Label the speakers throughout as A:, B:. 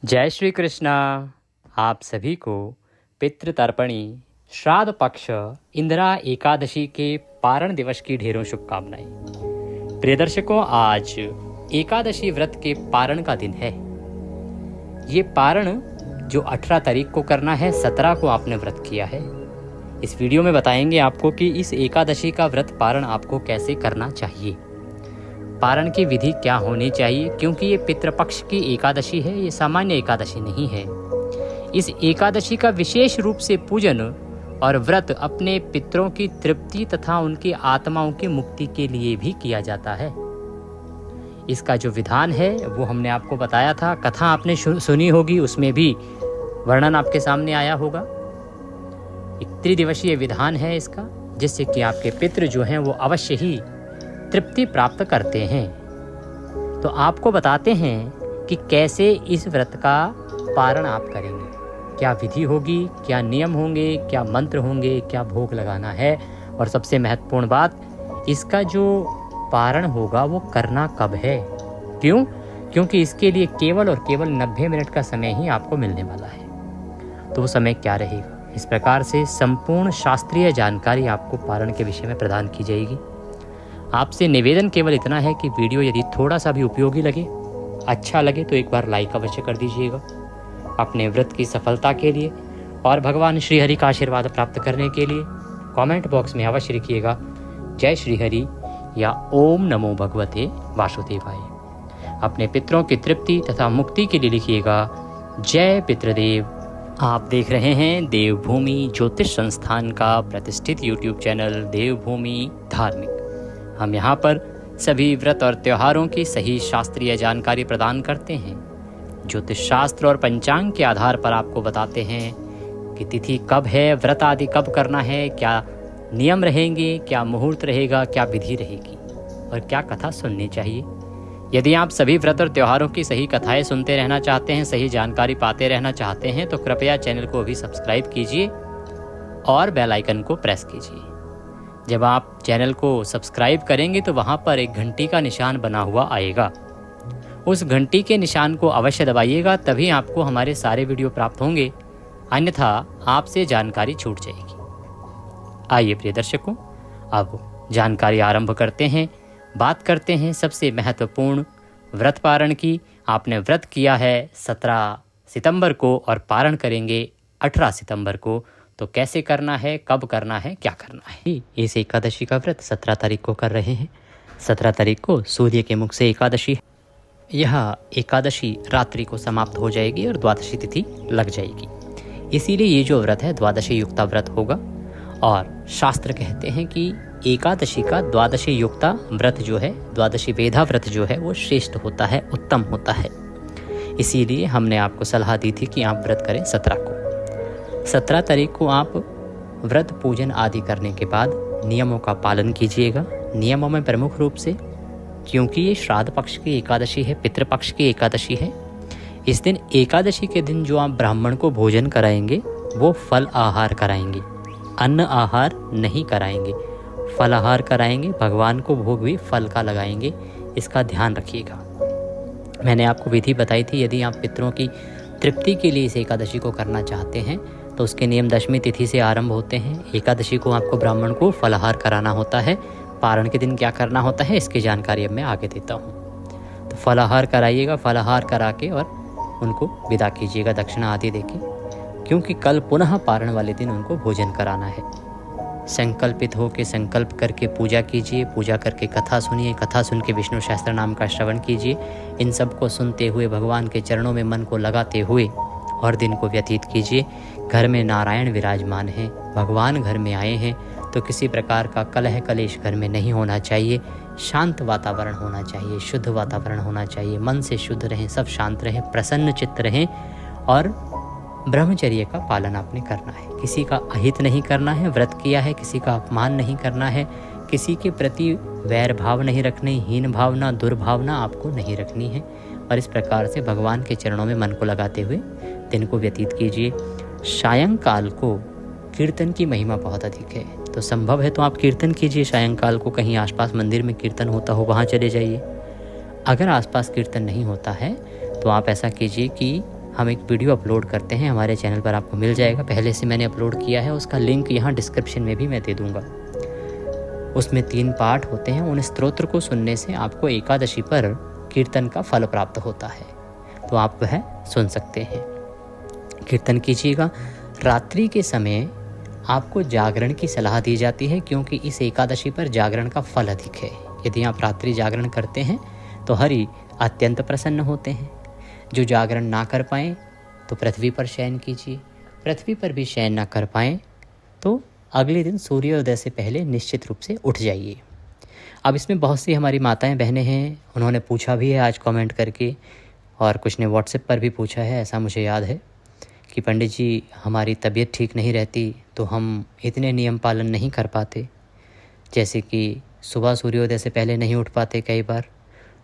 A: जय श्री कृष्णा। आप सभी को पितृतर्पणी श्राद्ध पक्ष इंदिरा एकादशी के पारण दिवस की ढेरों शुभकामनाएं। प्रिय दर्शकों, आज एकादशी व्रत के पारण का दिन है। ये पारण जो 18 तारीख को करना है, 17 को आपने व्रत किया है। इस वीडियो में बताएंगे आपको कि इस एकादशी का व्रत पारण आपको कैसे करना चाहिए, पारण की विधि क्या होनी चाहिए, क्योंकि ये पितृपक्ष की एकादशी है, ये सामान्य एकादशी नहीं है। इस एकादशी का विशेष रूप से पूजन और व्रत अपने पितरों की तृप्ति तथा उनकी आत्माओं की मुक्ति के लिए भी किया जाता है। इसका जो विधान है वो हमने आपको बताया था, कथा आपने सुनी होगी, उसमें भी वर्णन आपके सामने आया होगा। एक त्रिदिवसीय विधान है इसका, जिससे कि आपके पितृ जो हैं वो अवश्य ही तृप्ति प्राप्त करते हैं। तो आपको बताते हैं कि कैसे इस व्रत का पारण आप करेंगे, क्या विधि होगी, क्या नियम होंगे, क्या मंत्र होंगे, क्या भोग लगाना है, और सबसे महत्वपूर्ण बात, इसका जो पारण होगा वो करना कब है। क्यों? क्योंकि इसके लिए केवल और केवल 90 मिनट का समय ही आपको मिलने वाला है। तो वो समय क्या रहेगा? इस प्रकार से संपूर्ण शास्त्रीय जानकारी आपको पारण के विषय में प्रदान की जाएगी। आपसे निवेदन केवल इतना है कि वीडियो यदि थोड़ा सा भी उपयोगी लगे, अच्छा लगे, तो एक बार लाइक अवश्य कर दीजिएगा। अपने व्रत की सफलता के लिए और भगवान श्री हरि का आशीर्वाद प्राप्त करने के लिए कमेंट बॉक्स में अवश्य लिखिएगा जय श्री हरि या ओम नमो भगवते वासुदेवाय। अपने पितरों की तृप्ति तथा मुक्ति के लिए लिखिएगा जय पितृदेव। आप देख रहे हैं देवभूमि ज्योतिष संस्थान का प्रतिष्ठित यूट्यूब चैनल देवभूमि धार्मिक। हम यहाँ पर सभी व्रत और त्योहारों की सही शास्त्रीय जानकारी प्रदान करते हैं। ज्योतिष शास्त्र और पंचांग के आधार पर आपको बताते हैं कि तिथि कब है, व्रत आदि कब करना है, क्या नियम रहेंगे, क्या मुहूर्त रहेगा, क्या विधि रहेगी और क्या कथा सुननी चाहिए। यदि आप सभी व्रत और त्योहारों की सही कथाएं सुनते रहना चाहते हैं, सही जानकारी पाते रहना चाहते हैं, तो कृपया चैनल को अभी सब्सक्राइब कीजिए और बेल आइकन को प्रेस कीजिए। जब आप चैनल को सब्सक्राइब करेंगे तो वहाँ पर एक घंटी का निशान बना हुआ आएगा। उस घंटी के निशान को अवश्य दबाइएगा, तभी आपको हमारे सारे वीडियो प्राप्त होंगे, अन्यथा आपसे जानकारी छूट जाएगी। आइए प्रिय दर्शकों, अब जानकारी आरंभ करते हैं। बात करते हैं सबसे महत्वपूर्ण व्रत पारण की। आपने व्रत किया है 17 सितंबर को और पारण करेंगे 18 सितंबर को। तो कैसे करना है, कब करना है, क्या करना है। इस एकादशी का व्रत 17 तारीख को कर रहे हैं। 17 तारीख को सूर्य के मुख से एकादशी है। यह एकादशी रात्रि को समाप्त हो जाएगी और द्वादशी तिथि लग जाएगी। इसीलिए ये जो व्रत है द्वादशी युक्ता व्रत होगा। और शास्त्र कहते हैं कि एकादशी का द्वादशी युक्ता व्रत जो है, द्वादशी वेधा व्रत जो है, वो श्रेष्ठ होता है, उत्तम होता है। इसीलिए हमने आपको सलाह दी थी कि आप व्रत करें 17 को। 17 तारीख को आप व्रत पूजन आदि करने के बाद नियमों का पालन कीजिएगा। नियमों में प्रमुख रूप से, क्योंकि ये श्राद्ध पक्ष की एकादशी है, पितृपक्ष की एकादशी है, इस दिन एकादशी के दिन जो आप ब्राह्मण को भोजन कराएंगे वो फल आहार कराएंगे, अन्न आहार नहीं कराएंगे, फल आहार कराएंगे। भगवान को भोग भी फल का लगाएंगे, इसका ध्यान रखिएगा। मैंने आपको विधि बताई थी। यदि आप पितरों की तृप्ति के लिए इस एकादशी को करना चाहते हैं तो उसके नियम दशमी तिथि से आरंभ होते हैं। एकादशी को आपको ब्राह्मण को फलाहार कराना होता है। पारण के दिन क्या करना होता है इसकी जानकारी अब मैं आगे देता हूँ। तो फलाहार कराइएगा, फलाहार करा के और उनको विदा कीजिएगा दक्षिणा आदि देके, क्योंकि कल पुनः पारण वाले दिन उनको भोजन कराना है। संकल्पित हो के संकल्प करके पूजा कीजिए, पूजा करके कथा सुनिए, कथा सुन के विष्णु सहस्त्र नाम का श्रवण कीजिए। इन सब को सुनते हुए भगवान के चरणों में मन को लगाते हुए और दिन को व्यतीत कीजिए। घर में नारायण विराजमान हैं, भगवान घर में आए हैं, तो किसी प्रकार का कलह कलेश घर में नहीं होना चाहिए। शांत वातावरण होना चाहिए, शुद्ध वातावरण होना चाहिए। मन से शुद्ध रहें, सब शांत रहें, प्रसन्न चित्त रहें और ब्रह्मचर्य का पालन आपने करना है। किसी का अहित नहीं करना है, व्रत किया है, किसी का अपमान नहीं करना है, किसी के प्रति वैर भाव नहीं रखने, हीन भावना, दुर्भावना आपको नहीं रखनी है। और इस प्रकार से भगवान के चरणों में मन को लगाते हुए दिन को व्यतीत कीजिए। सायंकाल को कीर्तन की महिमा बहुत अधिक है, तो संभव है तो आप कीर्तन कीजिए। सायंकाल को कहीं आसपास मंदिर में कीर्तन होता हो वहाँ चले जाइए। अगर आसपास कीर्तन नहीं होता है तो आप ऐसा कीजिए कि हम एक वीडियो अपलोड करते हैं, हमारे चैनल पर आपको मिल जाएगा, पहले से मैंने अपलोड किया है, उसका लिंक यहाँ डिस्क्रिप्शन में भी मैं दे दूँगा। उसमें 3 पाठ होते हैं, उन स्तोत्र को सुनने से आपको एकादशी पर कीर्तन का फल प्राप्त होता है, तो आप वह सुन सकते हैं। कीर्तन कीजिएगा। रात्रि के समय आपको जागरण की सलाह दी जाती है, क्योंकि इस एकादशी पर जागरण का फल अधिक है। यदि आप रात्रि जागरण करते हैं तो हरि अत्यंत प्रसन्न होते हैं। जो जागरण ना कर पाएँ तो पृथ्वी पर शयन कीजिए। पृथ्वी पर भी शयन ना कर पाएँ तो अगले दिन सूर्योदय से पहले निश्चित रूप से उठ जाइए। अब इसमें बहुत सी हमारी माताएं बहनें हैं, उन्होंने पूछा भी है आज कमेंट करके, और कुछ ने व्हाट्सएप पर भी पूछा है, ऐसा मुझे याद है कि पंडित जी हमारी तबीयत ठीक नहीं रहती तो हम इतने नियम पालन नहीं कर पाते, जैसे कि सुबह सूर्योदय से पहले नहीं उठ पाते, कई बार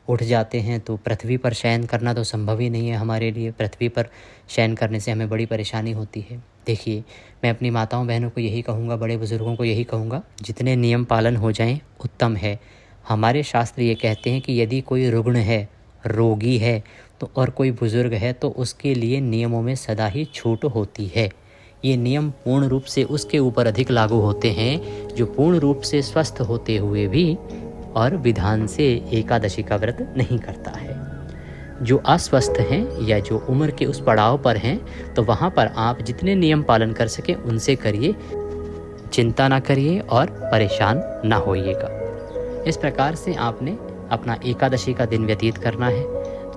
A: उठ जाते हैं तो पृथ्वी पर शयन करना तो संभव ही नहीं है हमारे लिए। पृथ्वी पर शयन करने से हमें बड़ी परेशानी होती है। देखिए, मैं अपनी माताओं बहनों को यही कहूँगा, बड़े बुज़ुर्गों को यही कहूँगा, जितने नियम पालन हो जाएं उत्तम है। हमारे शास्त्र ये कहते हैं कि यदि कोई रुग्ण है, रोगी है तो और कोई बुज़ुर्ग है तो उसके लिए नियमों में सदा ही छूट होती है। ये नियम पूर्ण रूप से उसके ऊपर अधिक लागू होते हैं जो पूर्ण रूप से स्वस्थ होते हुए भी और विधान से एकादशी का व्रत नहीं करता है। जो अस्वस्थ हैं या जो उम्र के उस पड़ाव पर हैं तो वहाँ पर आप जितने नियम पालन कर सके उनसे करिए, चिंता ना करिए और परेशान ना होइएगा। इस प्रकार से आपने अपना एकादशी का दिन व्यतीत करना है।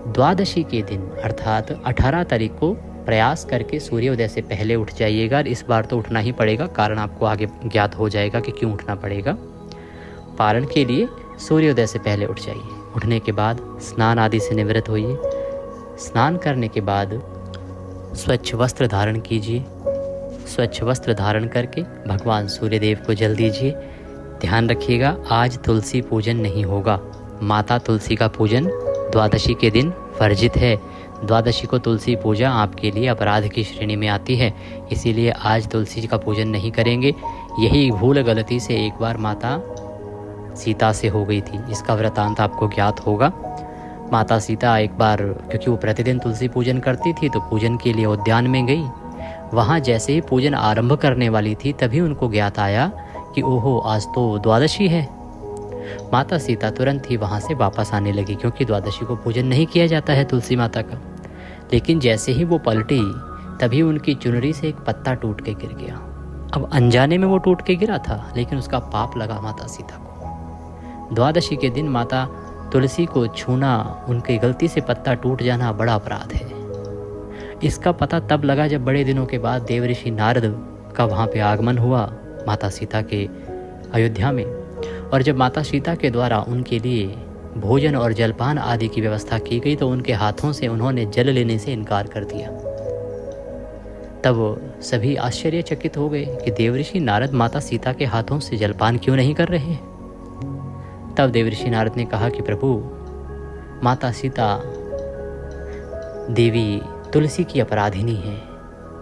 A: द्वादशी के दिन अर्थात 18 तारीख को प्रयास करके सूर्योदय से पहले उठ जाइएगा। इस बार तो उठना ही पड़ेगा, कारण आपको आगे ज्ञात हो जाएगा कि क्यों उठना पड़ेगा। पारण के लिए सूर्योदय से पहले उठ जाइए। उठने के बाद स्नान आदि से निवृत्त होइए। स्नान करने के बाद स्वच्छ वस्त्र धारण कीजिए। स्वच्छ वस्त्र धारण करके भगवान सूर्यदेव को जल दीजिए। ध्यान रखिएगा, आज तुलसी पूजन नहीं होगा। माता तुलसी का पूजन द्वादशी के दिन वर्जित है। द्वादशी को तुलसी पूजा आपके लिए अपराध की श्रेणी में आती है, इसीलिए आज तुलसी का पूजन नहीं करेंगे। यही भूल गलती से एक बार माता सीता से हो गई थी, इसका वृतांत आपको ज्ञात होगा। माता सीता एक बार, क्योंकि वो प्रतिदिन तुलसी पूजन करती थी, तो पूजन के लिए उद्यान में गई। वहाँ जैसे ही पूजन आरंभ करने वाली थी तभी उनको ज्ञात आया कि ओहो, आज तो द्वादशी है। माता सीता तुरंत ही वहाँ से वापस आने लगी, क्योंकि द्वादशी को पूजन नहीं किया जाता है तुलसी माता का। लेकिन जैसे ही वो पलटी तभी उनकी चुनरी से एक पत्ता टूट के गिर गया। अब अनजाने में वो टूट के गिरा था, लेकिन उसका पाप लगा माता सीता को। द्वादशी के दिन माता तुलसी को छूना, उनकी गलती से पत्ता टूट जाना बड़ा अपराध है। इसका पता तब लगा जब बड़े दिनों के बाद देवऋषि नारद का वहाँ पे आगमन हुआ माता सीता के अयोध्या में, और जब माता सीता के द्वारा उनके लिए भोजन और जलपान आदि की व्यवस्था की गई तो उनके हाथों से उन्होंने जल लेने से इनकार कर दिया। तब सभी आश्चर्यचकित हो गए कि देवऋषि नारद माता सीता के हाथों से जलपान क्यों नहीं कर रहे हैं। तब देवऋषि नारद ने कहा कि प्रभु, माता सीता देवी तुलसी की अपराधिनी है।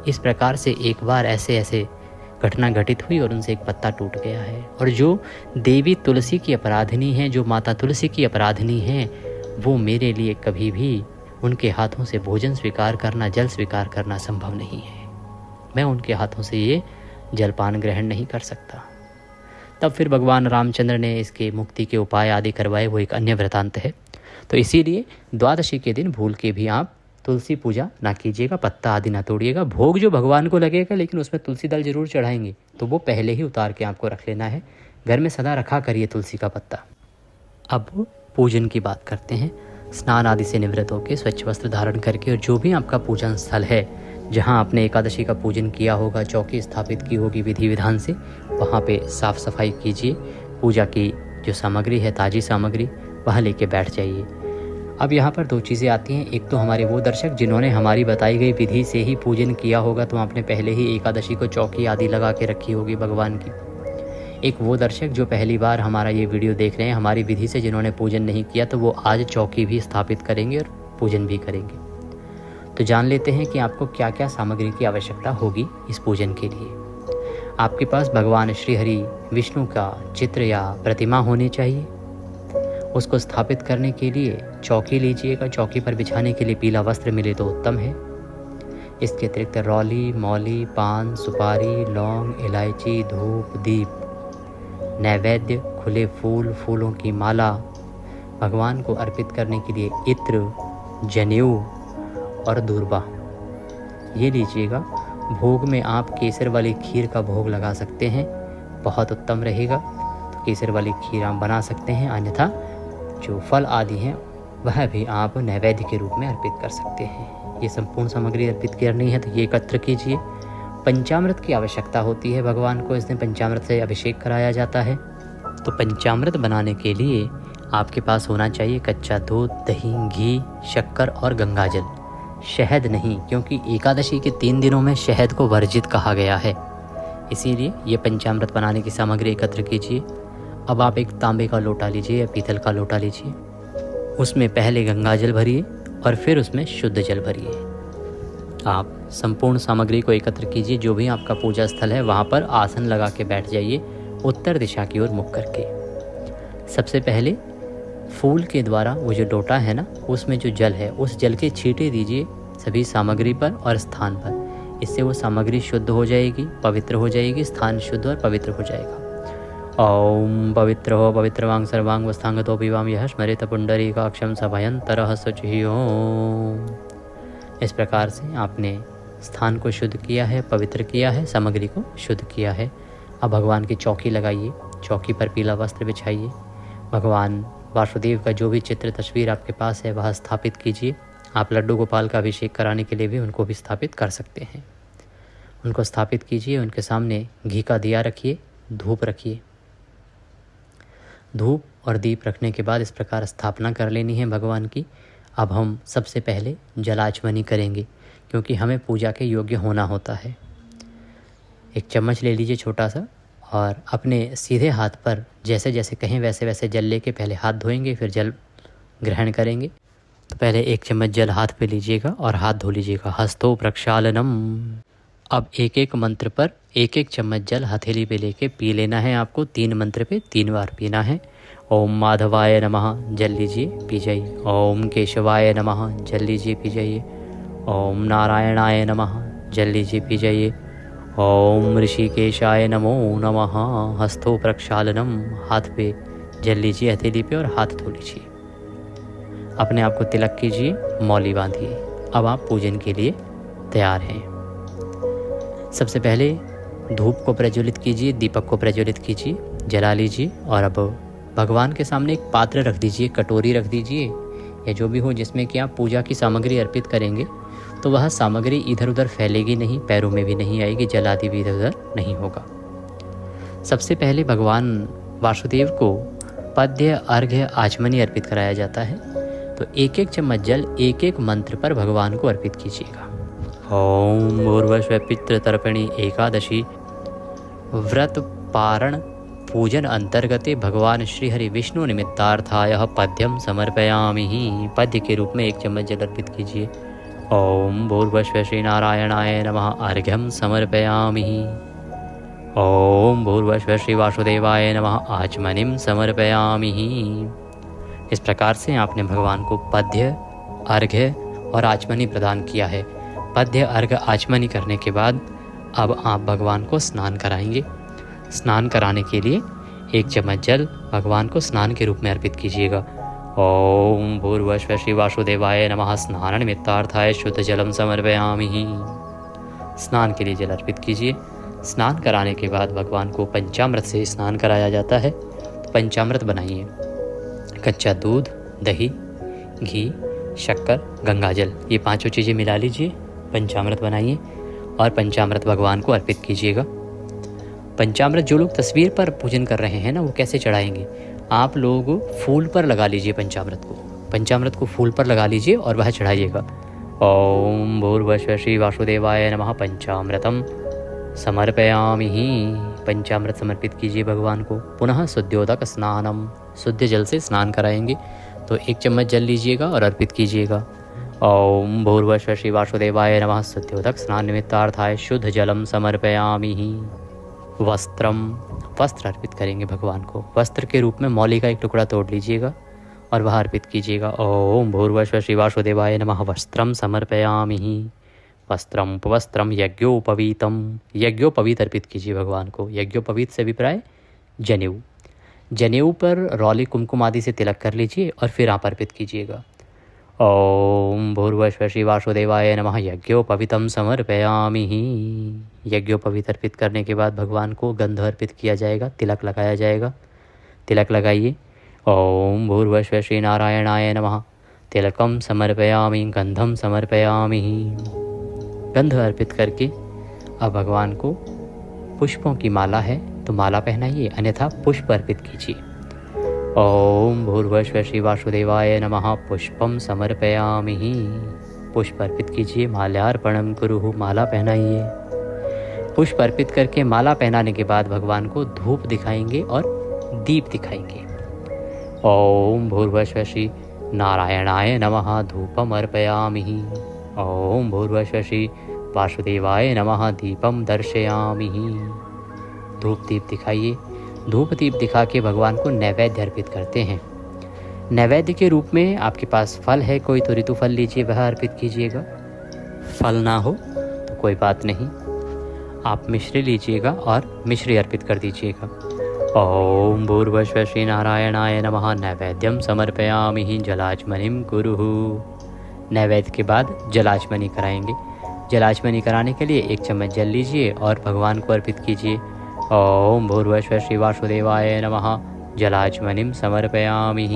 A: इस प्रकार से एक बार ऐसे घटना घटित हुई और उनसे एक पत्ता टूट गया है। और जो देवी तुलसी की अपराधिनी है, जो माता तुलसी की अपराधिनी है, वो मेरे लिए कभी भी उनके हाथों से भोजन स्वीकार करना, जल स्वीकार करना संभव नहीं है। मैं उनके हाथों से ये जलपान ग्रहण नहीं कर सकता। तब फिर भगवान रामचंद्र ने इसके मुक्ति के उपाय आदि करवाए, वो एक अन्य वृतांत है। तो इसीलिए द्वादशी के दिन भूल के भी आप तुलसी पूजा ना कीजिएगा, पत्ता आदि ना तोड़िएगा। भोग जो भगवान को लगेगा, लेकिन उसमें तुलसी दल जरूर चढ़ाएंगे, तो वो पहले ही उतार के आपको रख लेना है। घर में सदा रखा करिए तुलसी का पत्ता। अब पूजन की बात करते हैं। स्नान आदि से निवृत्त होकर स्वच्छ वस्त्र धारण करके, और जो भी आपका पूजन स्थल है जहाँ आपने एकादशी का पूजन किया होगा, चौकी स्थापित की होगी विधि विधान से, वहाँ पे साफ सफाई कीजिए। पूजा की जो सामग्री है, ताज़ी सामग्री, वहाँ लेके बैठ जाइए। अब यहाँ पर 2 चीज़ें आती हैं। एक तो हमारे वो दर्शक जिन्होंने हमारी बताई गई विधि से ही पूजन किया होगा, तो आपने पहले ही एकादशी को चौकी आदि लगा के रखी होगी भगवान की। एक वो दर्शक जो पहली बार हमारा ये वीडियो देख रहे हैं, हमारी विधि से जिन्होंने पूजन नहीं किया, तो वो आज चौकी भी स्थापित करेंगे और पूजन भी करेंगे। तो जान लेते हैं कि आपको क्या क्या सामग्री की आवश्यकता होगी इस पूजन के लिए। आपके पास भगवान श्री हरि विष्णु का चित्र या प्रतिमा होनी चाहिए। उसको स्थापित करने के लिए चौकी लीजिएगा। चौकी पर बिछाने के लिए पीला वस्त्र मिले तो उत्तम है। इसके अतिरिक्त रौली, मौली, पान, सुपारी, लौंग, इलायची, धूप, दीप, नैवेद्य, खुले फूल, फूलों की माला, भगवान को अर्पित करने के लिए इत्र, जनेऊ और दूर्वा ये लीजिएगा। भोग में आप केसर वाली खीर का भोग लगा सकते हैं, बहुत उत्तम रहेगा। तो केसर वाली खीर आप बना सकते हैं, अन्यथा जो फल आदि हैं वह भी आप नैवेद्य के रूप में अर्पित कर सकते हैं। ये संपूर्ण सामग्री अर्पित करनी है तो ये एकत्र कीजिए। पंचामृत की आवश्यकता होती है भगवान को, इस दिन पंचामृत से अभिषेक कराया जाता है। तो पंचामृत बनाने के लिए आपके पास होना चाहिए कच्चा दूध, दही, घी, शक्कर और गंगाजल। शहद नहीं, क्योंकि एकादशी के 3 दिनों में शहद को वर्जित कहा गया है। इसीलिए ये पंचामृत बनाने की सामग्री एकत्र कीजिए। अब आप एक तांबे का लोटा लीजिए या पीतल का लोटा लीजिए, उसमें पहले गंगाजल भरिए और फिर उसमें शुद्ध जल भरिए। आप संपूर्ण सामग्री को एकत्र कीजिए। जो भी आपका पूजा स्थल है वहाँ पर आसन लगा के बैठ जाइए, उत्तर दिशा की ओर मुख करके। सबसे पहले फूल के द्वारा वो जो लोटा है ना, उसमें जो जल है उस जल के छींटे दीजिए सभी सामग्री पर और स्थान पर। इससे वो सामग्री शुद्ध हो जाएगी, पवित्र हो जाएगी, स्थान शुद्ध और पवित्र हो जाएगा। ओम पवित्र हो पवित्रवांग सर्वांग वस्तांगतो पिवाम यह स्मरित पुंडरीकाक्षम सभयंतरः शुचिः ओम। इस प्रकार से आपने स्थान को शुद्ध किया है, पवित्र किया है, सामग्री को शुद्ध किया है। अब भगवान की चौकी लगाइए, चौकी पर पीला वस्त्र बिछाइए। भगवान वासुदेव का जो भी चित्र तस्वीर आपके पास है वह स्थापित कीजिए। आप लड्डू गोपाल का अभिषेक कराने के लिए भी उनको भी स्थापित कर सकते हैं। उनको स्थापित कीजिए, उनके सामने घी का दिया रखिए, धूप रखिए। धूप और दीप रखने के बाद इस प्रकार स्थापना कर लेनी है भगवान की। अब हम सबसे पहले जलाचमनी करेंगे, क्योंकि हमें पूजा के योग्य होना होता है। एक चम्मच ले लीजिए छोटा सा, और अपने सीधे हाथ पर जैसे जैसे कहें वैसे वैसे जल लेके पहले हाथ धोएंगे, फिर जल ग्रहण करेंगे। तो पहले 1 चम्मच जल हाथ पे लीजिएगा और हाथ धो लीजिएगा। हस्तो प्रक्षालनम। अब एक एक मंत्र पर 1-1 चम्मच जल हथेली पे लेके पी लेना है आपको। 3 मंत्र पे 3 बार पीना है। ओम माधवाय नमः, जल लीजिए, पी जाइए। ओम केशवाय नमः, जल लीजिए, पी जाइए। ओम नारायणाय नमः, जल लीजिए, पी जाइए। ओम ऋषिकेशाय नमो नमः। हस्तो प्रक्षालनम, हाथ पे जल लीजिए हथेली पे और हाथ धो लीजिए। अपने आप को तिलक कीजिए, मौली बांधिए। अब आप पूजन के लिए तैयार हैं। सबसे पहले धूप को प्रज्वलित कीजिए, दीपक को प्रज्वलित कीजिए, जला लीजिए। और अब भगवान के सामने एक पात्र रख दीजिए, कटोरी रख दीजिए या जो भी हो जिसमें कि आप पूजा की सामग्री अर्पित करेंगे। तो वह सामग्री इधर उधर फैलेगी नहीं, पैरों में भी नहीं आएगी, जल आदि भी इधर उधर नहीं होगा। सबसे पहले भगवान वासुदेव को पद्य, अर्घ्य, आचमनी अर्पित कराया जाता है। तो 1-1 चम्मच जल 1-1 मंत्र पर भगवान को अर्पित कीजिएगा। ओम ऊर्वश्व पितृ तर्पणी एकादशी व्रत पारण पूजन अंतर्गते भगवान श्री हरि विष्णु निमित्तार्थाय पद्यम समर्पयामि। पद्य के रूप में 1 चम्मच जल अर्पित कीजिए। ओम भूर्भुवः श्री नारायणाय नमः, अर्घ्यम समर्पयामि। ओम भूर्भुवः श्री वासुदेवाय नमः, आचमनीम समर्पयामि। इस प्रकार से आपने भगवान को पद्य, अर्घ्य और आचमनी प्रदान किया है। पद्य, अर्घ्य, आचमनी करने के बाद अब आप भगवान को स्नान कराएंगे। स्नान कराने के लिए 1 चम्मच जल भगवान को स्नान के रूप में अर्पित कीजिएगा। ओम भूर्भुवः श्री वासुदेवाय नमः, स्नान निमित्तार्थाय शुद्ध जलम समर्पयामि। स्नान के लिए जल अर्पित कीजिए। स्नान कराने के बाद भगवान को पंचामृत से स्नान कराया जाता है। पंचामृत बनाइए। कच्चा दूध, दही, घी, शक्कर, गंगाजल, ये 5 चीज़ें मिला लीजिए, पंचामृत बनाइए और पंचामृत भगवान को अर्पित कीजिएगा। पंचामृत जो लोग तस्वीर पर पूजन कर रहे हैं ना, वो कैसे चढ़ाएंगे? आप लोग फूल पर लगा लीजिए पंचामृत को फूल पर लगा लीजिए और वह चढ़ाइएगा। ओम भूर्भुवः श्री वासुदेवाय नमः, पंचामृतम समर्पयामि। पंचामृत समर्पित कीजिए भगवान को। पुनः शुद्ध्योदक स्नानम, शुद्ध जल से स्नान कराएंगे। तो 1 चम्मच जल लीजिएगा और अर्पित कीजिएगा। ओम भूर्भुवः श्री वासुदेवाय नमः, शुद्ध्योदक स्नान निमित्तार्थाय शुद्ध जलम समर्पयामि। वस्त्र अर्पित करेंगे भगवान को। वस्त्र के रूप में मौली का एक टुकड़ा तोड़ लीजिएगा और वह अर्पित कीजिएगा। ओम भूर्भुवः श्री वासुदेवाय नमः, वस्त्रम समर्पयामि। वस्त्रम पवस्त्रम यज्ञोपवीतम, यज्ञोपवीत अर्पित कीजिए भगवान को। यज्ञोपवीत से अभिप्राय जनेऊ। जनेऊ पर रौली कुमकुम आदि से तिलक कर लीजिए और फिर आप अर्पित कीजिएगा। ओम भूर्भुवस्सुः श्री वासुदेवाय नमः यज्ञोपवीतम समर्पयामि। यज्ञोपवीत अर्पित करने के बाद भगवान को गंध अर्पित किया जाएगा, तिलक लगाया जाएगा। तिलक लगाइए। ओम भूर्भुवस्सुः श्री नारायणाय नमः तिलकम समर्पयामि गंधम समर्पयामि। गंध अर्पित करके अब भगवान को पुष्पों की माला है तो माला पहनाइए, अन्यथा पुष्प अर्पित कीजिए। ओम भूर्भुवस्सुः श्री वासुदेवाय नमः पुष्पम समर्पयामि। पुष्प अर्पित कीजिए। माल्यार्पणम कुरुः, माला पहनाइए। पुष्प अर्पित करके माला पहनाने के बाद भगवान को धूप दिखाएंगे और दीप दिखाएंगे। ओम भूर्भुवस्सुः श्री नारायणाय नमः धूपम अर्पयामि। ओम भूर्भुवस्सुः श्री वासुदेवाय नमः दीपम दर्शयामि। धूप दीप दिखाइए। धूप दीप दिखा के भगवान को नैवेद्य अर्पित करते हैं। नैवेद्य के रूप में आपके पास फल है कोई तो ऋतु फल लीजिए, वह अर्पित कीजिएगा। फल ना हो तो कोई बात नहीं, आप मिश्री लीजिएगा और मिश्री अर्पित कर दीजिएगा। ओम भूर्भुवस्सुः श्री नारायणाय नमः नैवेद्यम समर्पयामि जलाचमनिम कुरुः। नैवेद्य के बाद जलाचमनी कराएंगे। जलाचमनी कराने के लिए 1 चम्मच जल लीजिए और भगवान को अर्पित कीजिए। ओम भूर्भुवस्सुः श्री वासुदेवाय नमः जलाचमनिम समर्पयामि।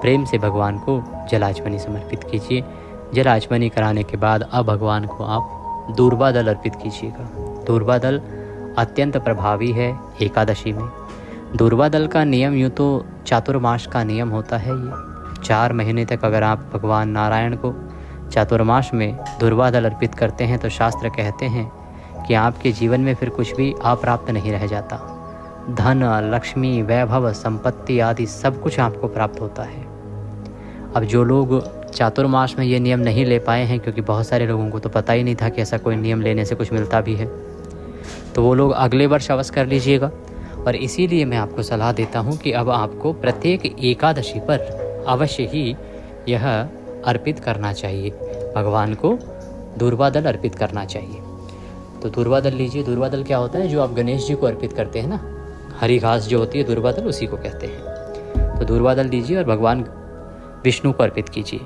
A: प्रेम से भगवान को जलाचमनी समर्पित कीजिए। जलाचमनी कराने के बाद अब भगवान को आप दूर्वा दल अर्पित कीजिएगा। दूर्वा दल अत्यंत प्रभावी है एकादशी में। दूर्वा दल का नियम यूँ तो चातुर्मास का नियम होता है। ये 4 महीने तक अगर आप भगवान नारायण को चातुर्मास में दूर्वा दल अर्पित करते हैं तो शास्त्र कहते हैं कि आपके जीवन में फिर कुछ भी अप्राप्त नहीं रह जाता। धन, लक्ष्मी, वैभव, संपत्ति आदि सब कुछ आपको प्राप्त होता है। अब जो लोग चातुर्मास में ये नियम नहीं ले पाए हैं, क्योंकि बहुत सारे लोगों को तो पता ही नहीं था कि ऐसा कोई नियम लेने से कुछ मिलता भी है, तो वो लोग अगले वर्ष अवश्य कर लीजिएगा। और इसीलिए मैं आपको सलाह देता हूँ कि अब आपको प्रत्येक एकादशी पर अवश्य ही यह अर्पित करना चाहिए। भगवान को दूर्वा दल अर्पित करना चाहिए। तो दूर्वा दल लीजिए। दूर्वा दल क्या होता है? जो आप गणेश जी को अर्पित करते हैं ना, हरी घास जो होती है दूर्वा दल, उसी को कहते हैं। तो दूर्वा दल लीजिए और भगवान विष्णु को अर्पित कीजिए।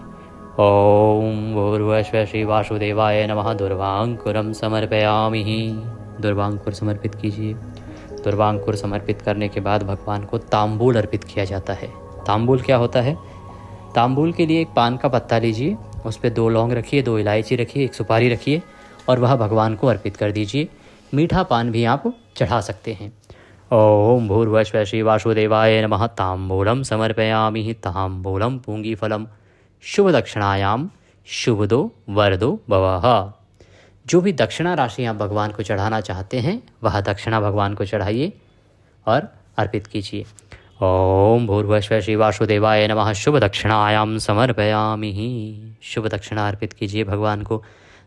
A: ओम भूर्भुवस्सुः श्री वासुदेवाय नमः दूर्वांकुरम समर्पयामि। दूर्वांकुर समर्पित कीजिए। दूर्वांकुर समर्पित करने के बाद भगवान को तांबूल अर्पित किया जाता है। तांबूल क्या होता है? तांबूल के लिए एक पान का पत्ता लीजिए, उस पर 2 लौंग रखिए, 2 इलायची रखिए, 1 सुपारी रखिए और वह भगवान को अर्पित कर दीजिए। मीठा पान भी आप चढ़ा सकते हैं। ओम भूर्भुवस्सुः श्री वासुदेवाय नमः तांबूलम समर्पयामि। तांबूलम पूंगीफलम शुभ दक्षिणायाम शुभदो वरदो भवः। जो भी दक्षिणा राशि आप भगवान को चढ़ाना चाहते हैं वह दक्षिणा भगवान को चढ़ाइए और अर्पित कीजिए। ओम भूर्भुवस्सुः श्री वासुदेवाय नमः शुभ दक्षिणायाम समर्पयामि। शुभ दक्षिणा अर्पित कीजिए भगवान को।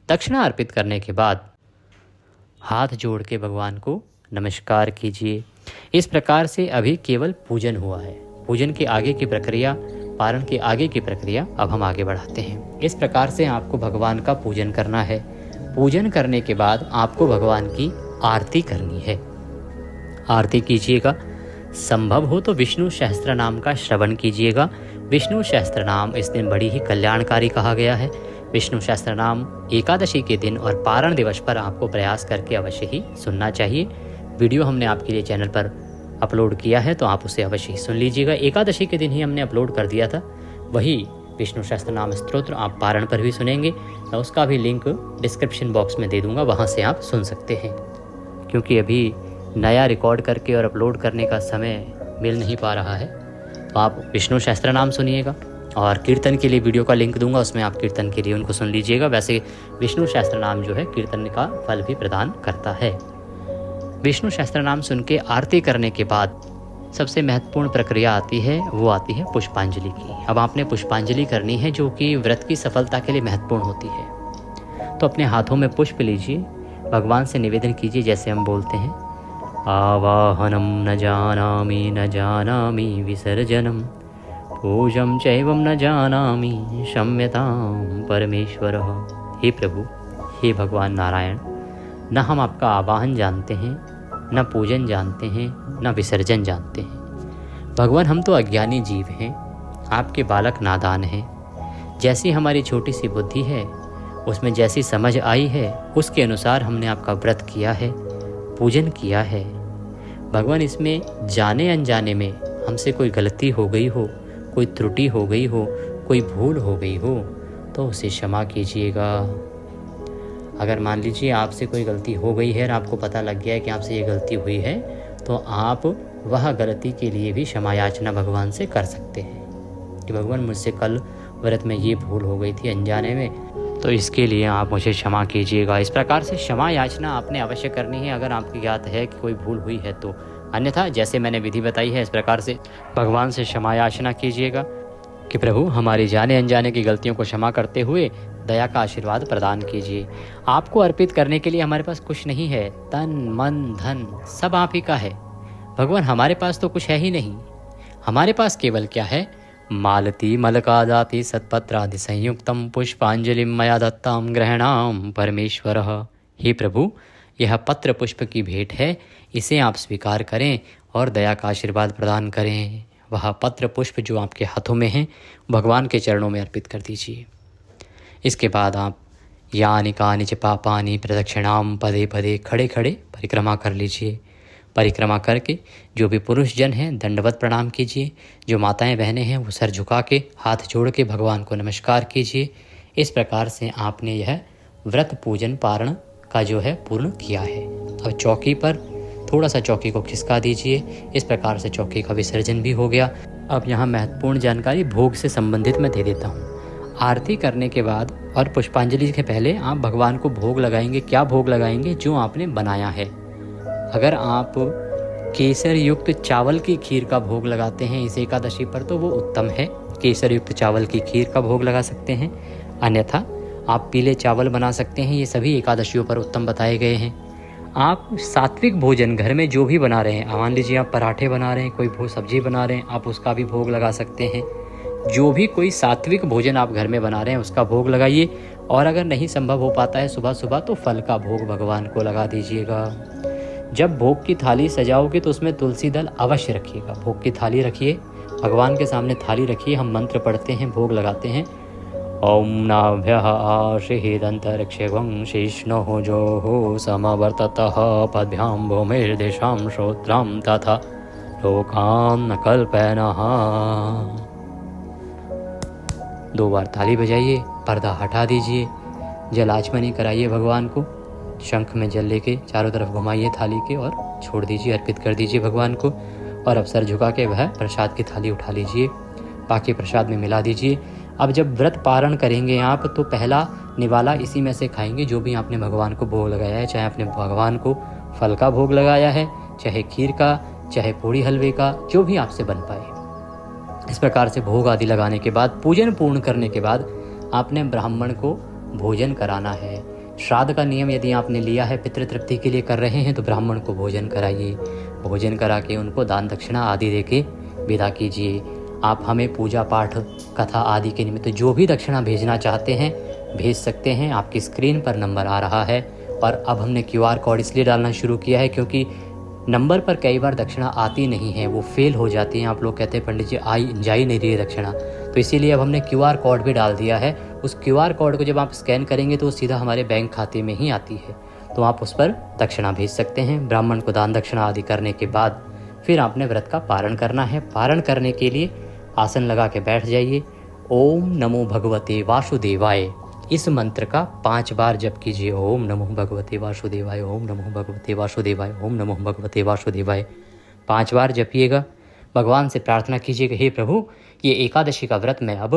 A: दक्षिणा अर्पित करने के बाद हाथ जोड़ के भगवान को नमस्कार कीजिए। इस प्रकार से अभी केवल पूजन हुआ है। पूजन के आगे की प्रक्रिया, पारण के आगे की प्रक्रिया अब हम आगे बढ़ाते हैं। इस प्रकार से आपको भगवान का पूजन करना है। पूजन करने के बाद आपको भगवान की आरती करनी है। आरती कीजिएगा। संभव हो तो विष्णु सहस्त्र नाम का श्रवण कीजिएगा। विष्णु सहस्त्र नाम इस दिन बड़ी ही कल्याणकारी कहा गया है। विष्णु सहस्त्र नाम एकादशी के दिन और पारण दिवस पर आपको प्रयास करके अवश्य ही सुनना चाहिए। वीडियो हमने आपके लिए चैनल पर अपलोड किया है तो आप उसे अवश्य ही सुन लीजिएगा। एकादशी के दिन ही हमने अपलोड कर दिया था। वही विष्णु सहस्त्र नाम स्तोत्र आप पारण पर भी सुनेंगे। मैं उसका भी लिंक डिस्क्रिप्शन बॉक्स में दे दूंगा, वहाँ से आप सुन सकते हैं। क्योंकि अभी नया रिकॉर्ड करके और अपलोड करने का समय मिल नहीं पा रहा है, तो आप विष्णु सहस्त्र नाम सुनिएगा। और कीर्तन के लिए वीडियो का लिंक दूंगा, उसमें आप कीर्तन के लिए उनको सुन लीजिएगा। वैसे विष्णु सहस्त्र नाम जो है कीर्तन का फल भी प्रदान करता है। विष्णु सहस्त्र नाम सुन के आरती करने के बाद सबसे महत्वपूर्ण प्रक्रिया आती है, वो आती है पुष्पांजलि की। अब आपने पुष्पांजलि करनी है जो कि व्रत की सफलता के लिए महत्वपूर्ण होती है। तो अपने हाथों में पुष्प लीजिए, भगवान से निवेदन कीजिए जैसे हम बोलते हैं, आवाहनम न जानामि विसर्जनम पूजम चैवम न जानामि क्षम्यतां परमेश्वरः। हे प्रभु, हे भगवान नारायण, न हम आपका आवाहन जानते हैं, न पूजन जानते हैं, न विसर्जन जानते हैं। भगवान हम तो अज्ञानी जीव हैं, आपके बालक नादान हैं। जैसी हमारी छोटी सी बुद्धि है, उसमें जैसी समझ आई है, उसके अनुसार हमने आपका व्रत किया है, पूजन किया है। भगवान इसमें जाने अनजाने में हमसे कोई गलती हो गई हो, कोई त्रुटि हो गई हो, कोई भूल हो गई हो तो उसे क्षमा कीजिएगा। अगर मान लीजिए आपसे कोई गलती हो गई है और आपको पता लग गया है कि आपसे ये गलती हुई है, तो आप वह गलती के लिए भी क्षमा याचना भगवान से कर सकते हैं कि भगवान मुझसे कल व्रत में ये भूल हो गई थी अनजाने में, तो इसके लिए आप मुझे क्षमा कीजिएगा। इस प्रकार से क्षमा याचना आपने अवश्य करनी है अगर आपको ज्ञात है कि कोई भूल हुई है तो। अन्यथा जैसे मैंने विधि बताई है इस प्रकार से भगवान से क्षमा याचना कीजिएगा कि प्रभु हमारी जाने अनजाने की गलतियों को क्षमा करते हुए दया का आशीर्वाद प्रदान कीजिए। आपको अर्पित करने के लिए हमारे पास कुछ नहीं है, तन मन धन सब आप ही का है। भगवान हमारे पास तो कुछ है ही नहीं, हमारे पास केवल क्या है, मालती मलकादाति सत्पत्रादि संयुक्तम पुष्पांजलिम मया दत्ताम ग्रहणाम परमेश्वरः। हे प्रभु, यह पत्र पुष्प की भेंट है, इसे आप स्वीकार करें और दया का आशीर्वाद प्रदान करें। वह पत्र पुष्प जो आपके हाथों में हैं भगवान के चरणों में अर्पित कर दीजिए। इसके बाद आप यानि कानि च पापानि प्रदक्षिणाम पदे पदे खड़े खड़े परिक्रमा कर लीजिए। परिक्रमा करके जो भी पुरुष जन हैं दंडवत प्रणाम कीजिए, जो माताएं बहनें हैं वो सर झुका के हाथ जोड़ के भगवान को नमस्कार कीजिए। इस प्रकार से आपने यह व्रत पूजन पारण का जो है पूर्ण किया है। अब चौकी पर थोड़ा सा चौकी को खिसका दीजिए। इस प्रकार से चौकी का विसर्जन भी हो गया। अब यहाँ महत्वपूर्ण जानकारी भोग से संबंधित मैं दे देता हूँ। आरती करने के बाद और पुष्पांजलि के पहले आप भगवान को भोग लगाएंगे। क्या भोग लगाएंगे? जो आपने बनाया है। अगर आप केसर युक्त चावल की खीर का भोग लगाते हैं इस एकादशी पर तो वो उत्तम है, केसर युक्त चावल की खीर का भोग लगा सकते हैं। अन्यथा आप पीले चावल बना सकते हैं, ये सभी एकादशियों पर उत्तम बताए गए हैं। आप सात्विक भोजन घर में जो भी बना रहे हैं, मान लीजिए आप पराठे बना रहे हैं, कोई सब्जी बना रहे हैं, आप उसका भी भोग लगा सकते हैं। जो भी कोई सात्विक भोजन आप घर में बना रहे हैं उसका भोग लगाइए। और अगर नहीं संभव हो पाता है सुबह सुबह तो फल का भोग भगवान को लगा दीजिएगा। जब भोग की थाली सजाओगे तो उसमें तुलसी दल अवश्य रखिएगा। भोग की थाली रखिए, भगवान के सामने थाली रखिए, हम मंत्र पढ़ते हैं, भोग लगाते हैं। ओम नाभ्यः आशीदन्तरिक्षं शिष्णो जो समवर्ततः पद्भ्यां भूमिर्देशां श्रोत्रां तथा लोकान् न कल्पयनः। 2 बार थाली बजाइए, पर्दा हटा दीजिए, जल आचमनी कराइए भगवान को, शंख में जल लेके चारों तरफ घुमाइए थाली के और छोड़ दीजिए, अर्पित कर दीजिए भगवान को। और अब सर झुका के वह प्रसाद की थाली उठा लीजिए, बाकी प्रसाद में मिला दीजिए। अब जब व्रत पारण करेंगे आप तो पहला निवाला इसी में से खाएंगे जो भी आपने भगवान को भोग लगाया है। चाहे आपने भगवान को फल का भोग लगाया है, चाहे खीर का, चाहे पूड़ी हलवे का, जो भी आपसे बन पाए। इस प्रकार से भोग आदि लगाने के बाद, पूजन पूर्ण करने के बाद आपने ब्राह्मण को भोजन कराना है। श्राद्ध का नियम यदि आपने लिया है, पितृ तृप्ति के लिए कर रहे हैं, तो ब्राह्मण को भोजन कराइए। भोजन करा के उनको दान दक्षिणा आदि देके विदा कीजिए। आप हमें पूजा पाठ कथा आदि के निमित्त जो भी दक्षिणा भेजना चाहते हैं भेज सकते हैं। आपकी स्क्रीन पर नंबर आ रहा है। और अब हमने QR कोड इसलिए डालना शुरू किया है क्योंकि नंबर पर कई बार दक्षिणा आती नहीं है, वो फेल हो जाती हैं। आप लोग कहते हैं पंडित जी जा ही नहीं रही है दक्षिणा, तो इसीलिए अब हमने QR कोड भी डाल दिया है। उस QR कोड को जब आप स्कैन करेंगे तो सीधा हमारे बैंक खाते में ही आती है, तो आप उस पर दक्षिणा भेज सकते हैं। ब्राह्मण को दान दक्षिणा आदि करने के बाद फिर आपने व्रत का पारण करना है। पारण करने के लिए आसन लगा के बैठ जाइए। ओम नमो भगवते वासुदेवाय, इस मंत्र का 5 बार जप कीजिए। ओम नमो भगवते वासुदेवाय, ओम नमो भगवते वासुदेवाय, ओम नमो भगवते वासुदेवाय 5 बार जपिएगा। भगवान से प्रार्थना कीजिएगा, हे प्रभु ये एकादशी का व्रत मैं अब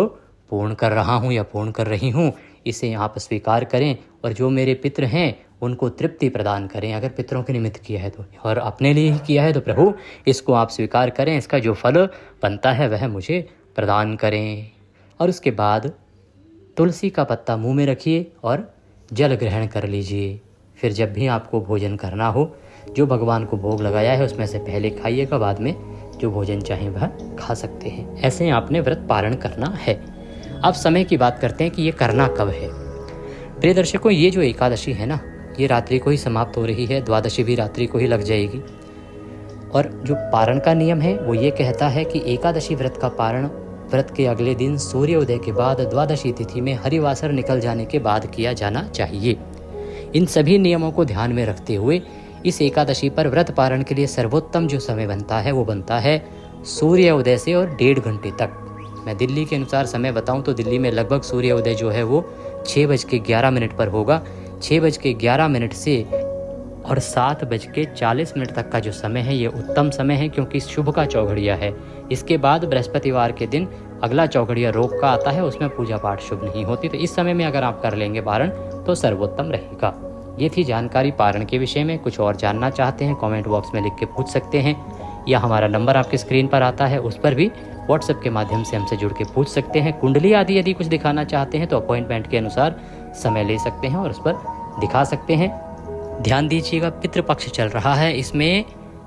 A: पूर्ण कर रहा हूँ या पूर्ण कर रही हूँ, इसे आप स्वीकार करें और जो मेरे पितृ हैं उनको तृप्ति प्रदान करें। अगर पितरों के निमित्त किया है तो, और अपने लिए ही किया है तो प्रभु इसको आप स्वीकार करें, इसका जो फल बनता है वह मुझे प्रदान करें। और उसके बाद तुलसी का पत्ता मुंह में रखिए और जल ग्रहण कर लीजिए। फिर जब भी आपको भोजन करना हो, जो भगवान को भोग लगाया है उसमें से पहले खाइएगा, बाद में जो भोजन चाहें वह खा सकते हैं। ऐसे आपने व्रत पारण करना है। अब समय की बात करते हैं कि ये करना कब है। प्रिय दर्शकों, ये जो एकादशी है ना, ये रात्रि को ही समाप्त हो रही है, द्वादशी भी रात्रि को ही लग जाएगी। और जो पारण का नियम है वो ये कहता है कि एकादशी व्रत का पारण व्रत के अगले दिन सूर्योदय के बाद द्वादशी तिथि में हरिवासर निकल जाने के बाद किया जाना चाहिए। इन सभी नियमों को ध्यान में रखते हुए इस एकादशी पर व्रत पारण के लिए सर्वोत्तम जो समय बनता है वो बनता है सूर्योदय से और 1.5 घंटे तक। मैं दिल्ली के अनुसार समय बताऊं तो दिल्ली में लगभग सूर्योदय जो है वो 6:11 पर होगा। 6:11 से और 7:40 तक का जो समय है ये उत्तम समय है, क्योंकि शुभ का चौघड़िया है। इसके बाद बृहस्पतिवार के दिन अगला चौघड़िया रोग का आता है, उसमें पूजा पाठ शुभ नहीं होती। तो इस समय में अगर आप कर लेंगे पारण तो सर्वोत्तम रहेगा। ये थी जानकारी पारण के विषय में। कुछ और जानना चाहते हैं कमेंट बॉक्स में लिख के पूछ सकते हैं, या हमारा नंबर आपके स्क्रीन पर आता है उस पर भी व्हाट्सएप के माध्यम से हमसे जुड़ के पूछ सकते हैं। कुंडली आदि यदि कुछ दिखाना चाहते हैं तो अपॉइंटमेंट के अनुसार समय ले सकते हैं और उस पर दिखा सकते हैं। ध्यान दीजिएगा, पितृपक्ष चल रहा है, इसमें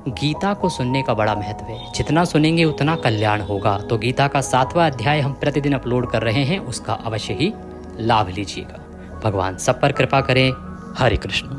A: गीता को सुनने का बड़ा महत्व है। जितना सुनेंगे उतना कल्याण होगा। तो गीता का 7वां अध्याय हम प्रतिदिन अपलोड कर रहे हैं, उसका अवश्य ही लाभ लीजिएगा। भगवान सब पर कृपा करें। हरे कृष्ण।